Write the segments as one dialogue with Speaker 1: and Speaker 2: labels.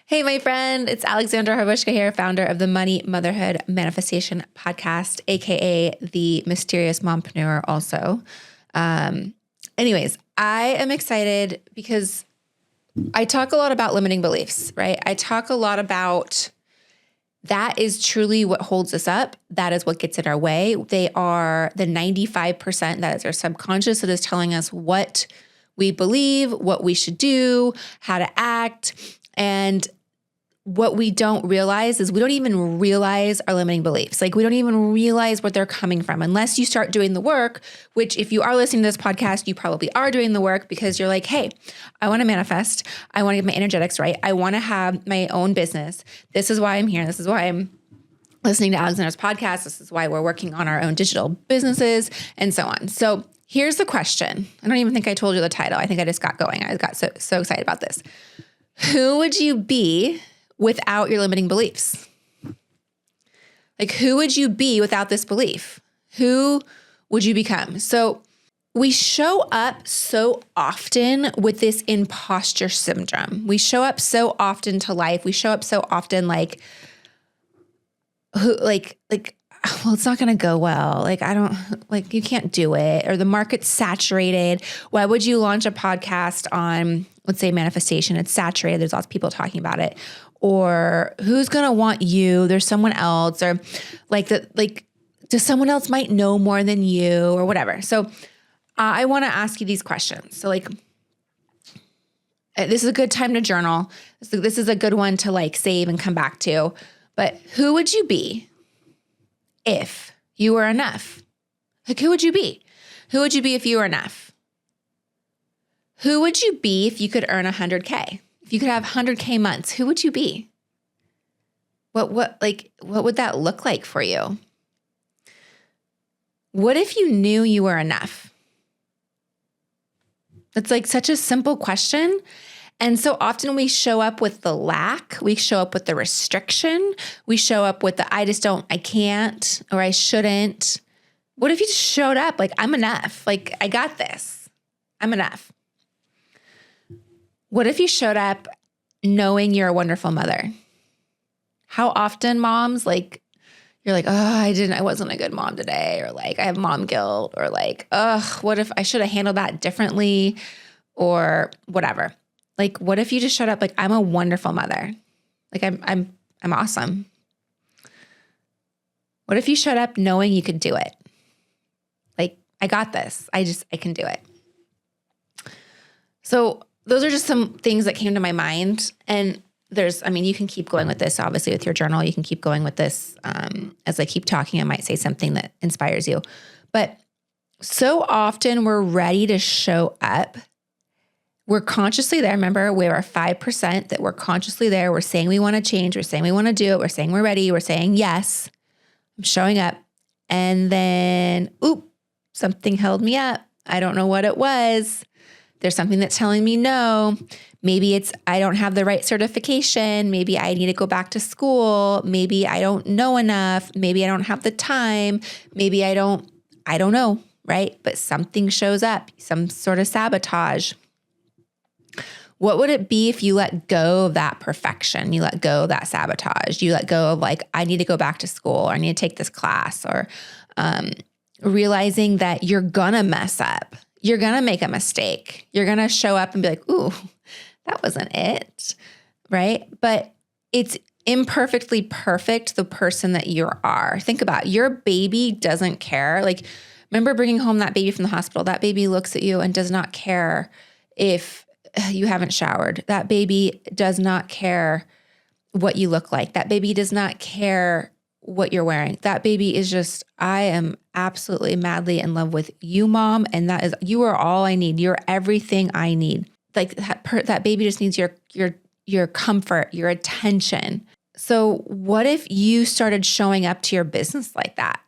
Speaker 1: Hey, my friend, it's Alexandra Harbushka here, founder of the Motherhood Manifestation Podcast, aka the Mysterious Mompreneur also. Anyways, I am excited because I talk a lot about limiting beliefs, right? I talk a lot about that is truly what holds us up. That is what gets in our way. They are the 95% that is our subconscious that is telling us what we believe, what we should do, how to act. And what we don't realize is we don't even realize our limiting beliefs. Like we don't even realize what they're coming from unless you start doing the work, which if you are listening to this podcast, you probably are doing the work because you're like, hey, I want to manifest. I want to get my energetics right. I want to have my own business. This is why I'm here. This is why I'm listening to Alexandra's podcast. This is why we're working on our own digital businesses and so on. So here's the question. I don't even think I told you the title. I think I just got going. I got so excited about this. Who would you be without your limiting beliefs? Like, who would you be without this belief? Who would you become? So we show up so often with this imposter syndrome. We show up so often to life. We show up so often like, well, it's not going to go well. You can't do it. Or the market's saturated. Why would you launch a podcast on, let's say, manifestation? It's saturated. There's lots of people talking about it. Or who's going to want you? There's someone else. Or does someone else might know more than you or whatever. So I want to ask you these questions. So this is a good time to journal. This is a good one to save and come back to. But who would you be if you were enough? Who would you be? Who would you be if you were enough? Who would you be if you could earn 100K? If you could have 100K months, who would you be? What would that look like for you? What if you knew you were enough? It's such a simple question. And so often we show up with the lack, we show up with the restriction, we show up with the I can't, or I shouldn't. What if you just showed up I'm enough? I got this. I'm enough. What if you showed up knowing you're a wonderful mother? How often moms, you're like, oh, I wasn't a good mom today. Or I have mom guilt. Or what if I should have handled that differently? Or whatever. What if you just showed up I'm a wonderful mother? I'm awesome. What if you showed up knowing you could do it? I got this. I can do it. So those are just some things that came to my mind. And you can keep going with this, obviously, with your journal. You can keep going with this. As I keep talking, I might say something that inspires you. But so often we're ready to show up. We're consciously there. Remember, we have our 5% that we're consciously there. We're saying we want to change. We're saying we want to do it. We're saying we're ready. We're saying, yes, I'm showing up. And then, something held me up. I don't know what it was. There's something that's telling me no. Maybe it's I don't have the right certification. Maybe I need to go back to school. Maybe I don't know enough. Maybe I don't have the time. Maybe I don't know, right? But something shows up, some sort of sabotage. What would it be if you let go of that perfection? You let go of that sabotage. You let go of I need to go back to school, or I need to take this class, or realizing that you're gonna mess up. You're going to make a mistake. You're going to show up and be like, ooh, that wasn't it, right? But it's imperfectly perfect, the person that you are. Think about it. Your baby doesn't care. Remember bringing home that baby from the hospital. That baby looks at you and does not care if you haven't showered. That baby does not care what you look like. That baby does not care what you're wearing. That baby is just, I am absolutely madly in love with you, mom. And you are all I need. You're everything I need. That baby just needs your comfort, your attention. So what if you started showing up to your business like that?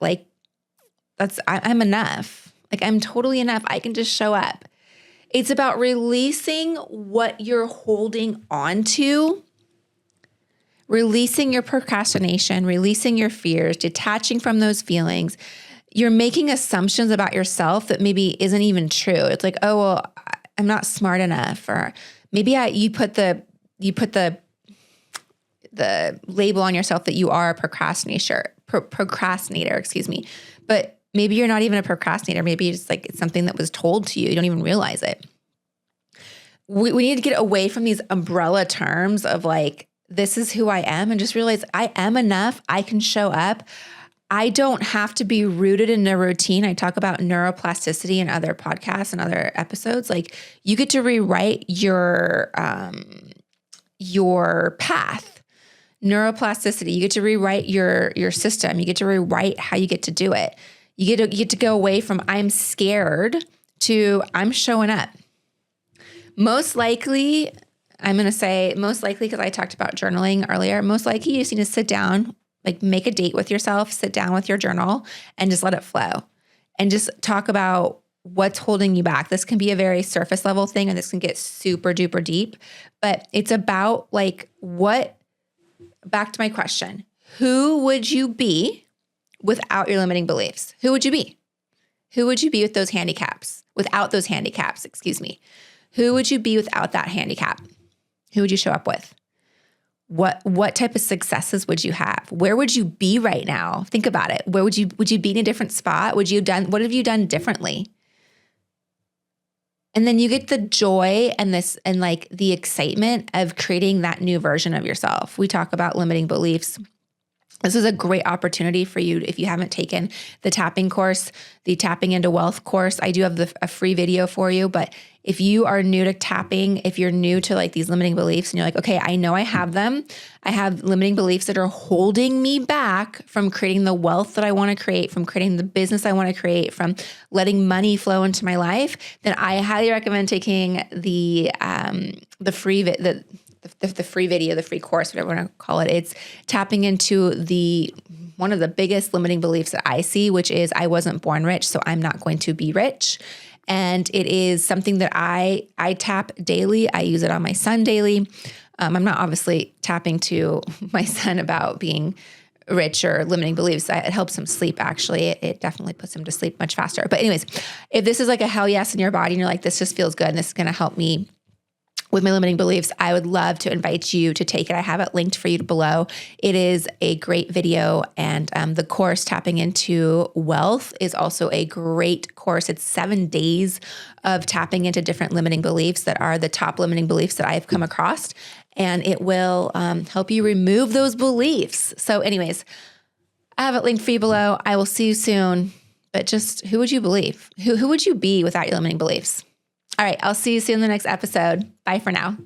Speaker 1: I'm enough. I'm totally enough. I can just show up. It's about releasing what you're holding on to, releasing your procrastination, releasing your fears, detaching from those feelings. You're making assumptions about yourself that maybe isn't even true. It's oh, well, I'm not smart enough. Or maybe you put the the label on yourself that you are a procrastinator, but maybe you're not even a procrastinator. Maybe it's like it's something that was told to you. You don't even realize it. We need to get away from these umbrella terms of like, this is who I am, and just realize I am enough. I can show up. I don't have to be rooted in a routine. I talk about neuroplasticity in other podcasts and other episodes. Like, you get to rewrite your path. Neuroplasticity. You get to rewrite your system. You get to rewrite how you get to do it. You get to go away from I'm scared to I'm showing up. Most likely, I'm going to say most likely, because I talked about journaling earlier, most likely you just need to sit down, like make a date with yourself, sit down with your journal and just let it flow and just talk about what's holding you back. This can be a very surface level thing, and this can get super duper deep, but it's about like back to my question, who would you be without your limiting beliefs? Who would you be? Who would you be with those handicaps? Without those handicaps, excuse me. Who would you be without that handicap? Who would you show up with? What type of successes would you have? Where would you be right now? Think about it. Where would you be in a different spot? What have you done differently? And then you get the joy and like the excitement of creating that new version of yourself. We talk about limiting beliefs. This is a great opportunity for you if you haven't taken the tapping course, the Tapping into Wealth course. I do have a free video for you, but if you are new to tapping, if you're new to like these limiting beliefs and you're like, okay, I know I have them. I have limiting beliefs that are holding me back from creating the wealth that I want to create, from creating the business I want to create, from letting money flow into my life, then I highly recommend taking the free video, the free course, whatever you want to call it. It's tapping into one of the biggest limiting beliefs that I see, which is I wasn't born rich, so I'm not going to be rich. And it is something that I tap daily. I use it on my son daily. I'm not obviously tapping to my son about being rich or limiting beliefs. It helps him sleep, actually. It definitely puts him to sleep much faster. But anyways, if this is like a hell yes in your body and you're like, this just feels good and this is going to help me with my limiting beliefs, I would love to invite you to take it. I have it linked for you below. It is a great video, and the course Tapping into Wealth is also a great course. It's 7 days of tapping into different limiting beliefs that are the top limiting beliefs that I've come across, and it will help you remove those beliefs. So anyways, I have it linked for you below. I will see you soon, but just who would you believe? Who would you be without your limiting beliefs? All right, I'll see you soon in the next episode. Bye for now.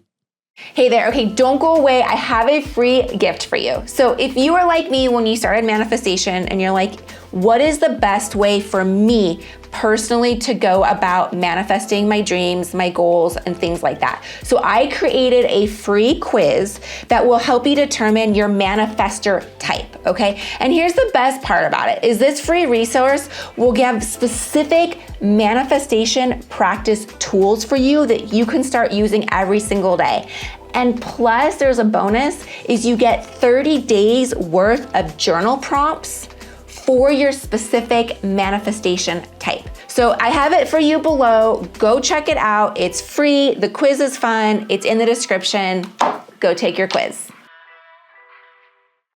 Speaker 1: Hey there. Okay, don't go away. I have a free gift for you. So if you are like me when you started manifestation and you're like, what is the best way for me personally to go about manifesting my dreams, my goals, and things like that? So I created a free quiz that will help you determine your manifestor type, okay? And here's the best part about it, is this free resource will give specific manifestation practice tools for you that you can start using every single day. And plus, there's a bonus, is you get 30 days worth of journal prompts for your specific manifestation type. So I have it for you below. Go check it out. It's free. The quiz is fun. It's in the description. Go take your quiz.